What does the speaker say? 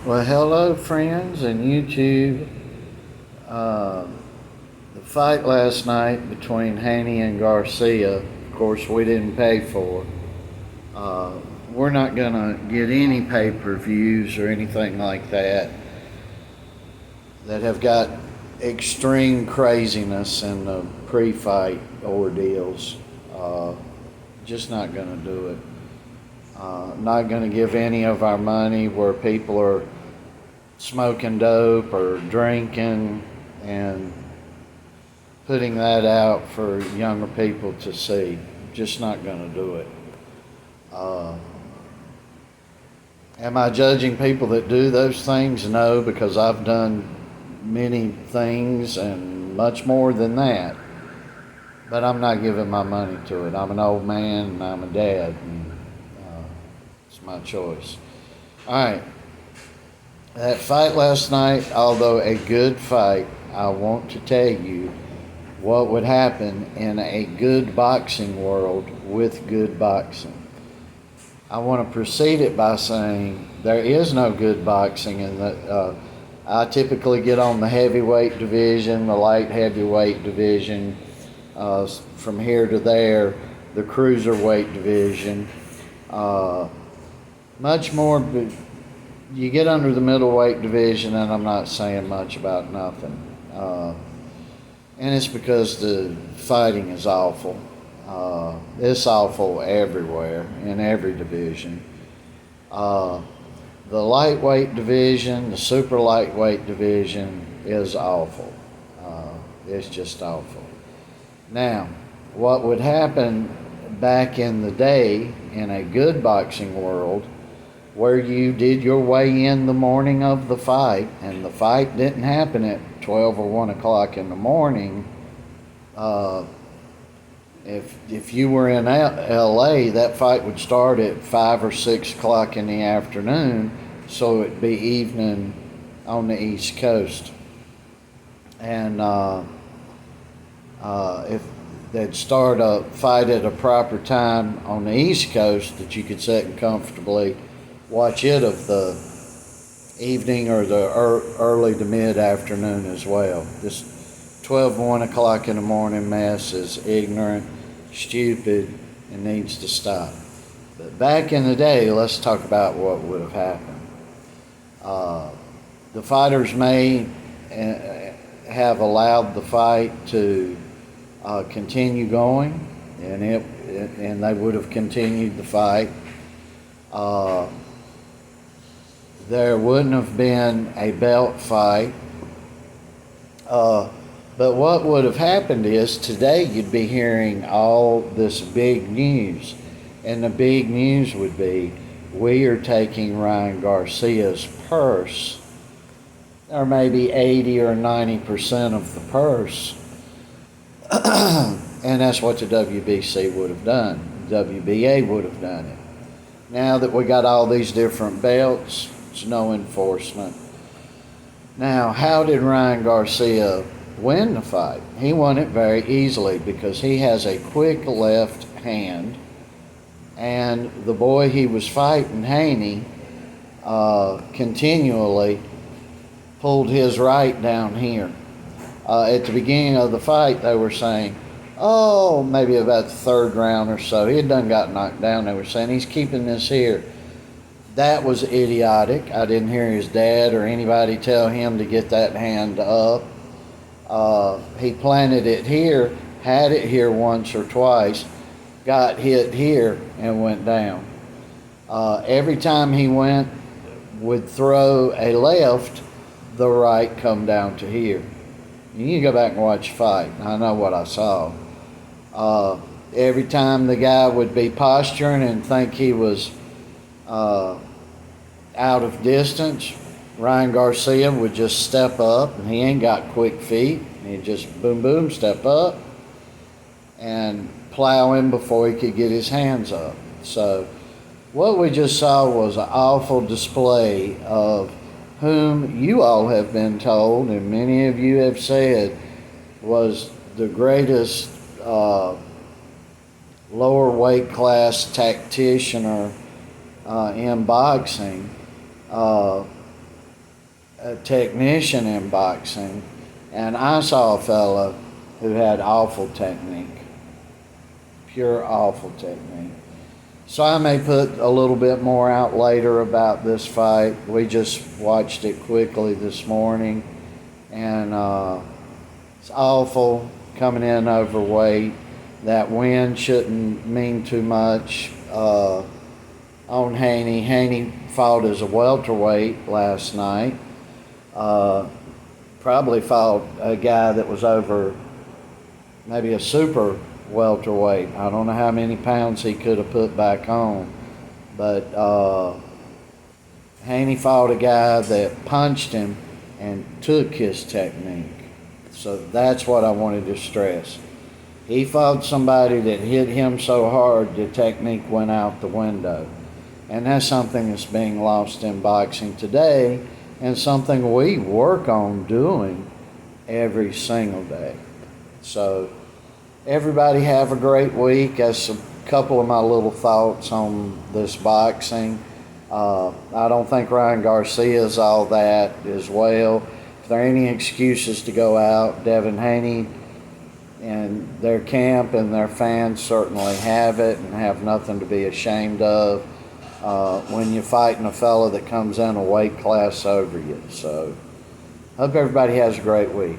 Well, hello, friends and YouTube. The fight last night between Haney and Garcia, of course, we didn't pay for. We're not going to get any pay-per-views or anything like that have got extreme craziness in the pre-fight ordeals. Just not going to do it. Not going to give any of our money where people are smoking dope or drinking and putting that out for younger people to see. Just not going to do it. Am I judging people that do those things? No, because I've done many things and much more than that. But I'm not giving my money to it. I'm an old man and I'm a dad. And, it's my choice. All right. That fight last night, although a good fight, I want to tell you what would happen in a good boxing world with good boxing. I want to precede it by saying there is no good boxing in that. I typically get on the heavyweight division, the light heavyweight division, from here to there, the cruiserweight division. Much more, you get under the middleweight division, and I'm not saying much about nothing. And it's because the fighting is awful. It's awful everywhere, in every division. The lightweight division, the super lightweight division is awful. It's just awful. Now, what would happen back in the day in a good boxing world, where you did your weigh-in the morning of the fight, and the fight didn't happen at 12 or 1 o'clock in the morning. If you were in LA, that fight would start at 5 or 6 o'clock in the afternoon, so it'd be evening on the East Coast. And if they'd start a fight at a proper time on the East Coast that you could sit and comfortably watch it of the evening or the early to mid-afternoon as well. This 12 1 o'clock in the morning mess is ignorant, stupid, and needs to stop. But back in the day, let's talk about what would have happened. The fighters may have allowed the fight to continue going, and they would have continued the fight. There wouldn't have been a belt fight. But what would have happened is today you'd be hearing all this big news. And the big news would be, we are taking Ryan Garcia's purse, or maybe 80 or 90% of the purse. And that's what the WBC would have done. WBA would have done it. Now that we got all these different belts, it's no enforcement. Now, how did Ryan Garcia win the fight? He won it very easily because he has a quick left hand, and the boy he was fighting, Haney, continually pulled his right down here. At the beginning of the fight, they were saying, maybe about the third round or so, he had done got knocked down. They were saying he's keeping this here. That was idiotic. I didn't hear his dad or anybody tell him to get that hand up. He planted it here, had it here once or twice, got hit here and went down. Every time he would throw a left, the right come down to here. You can go back and watch the fight. I know what I saw. Every time the guy would be posturing and think he was out of distance, Ryan Garcia would just step up, and he ain't got quick feet. He'd just boom, boom, step up and plow him before he could get his hands up. So what we just saw was an awful display of whom you all have been told, and many of you have said, was the greatest lower weight class tactician in boxing. a technician in boxing, and I saw a fella who had awful technique, pure awful technique. So I may put a little bit more out later about this fight. We just watched it quickly this morning, and it's awful coming in overweight. That win shouldn't mean too much on Haney. Haney fought as a welterweight last night. Probably fought a guy that was over maybe a super welterweight. I don't know how many pounds he could have put back on, but Haney fought a guy that punched him and took his technique. So that's what I wanted to stress. He fought somebody that hit him so hard the technique went out the window. And that's something that's being lost in boxing today, and something we work on doing every single day. So everybody have a great week. That's a couple of my little thoughts on this boxing. I don't think Ryan Garcia is all that as well. If there are any excuses to go out, Devin Haney and their camp and their fans certainly have it and have nothing to be ashamed of when you're fighting a fella that comes in a weight class over you. So hope everybody has a great week.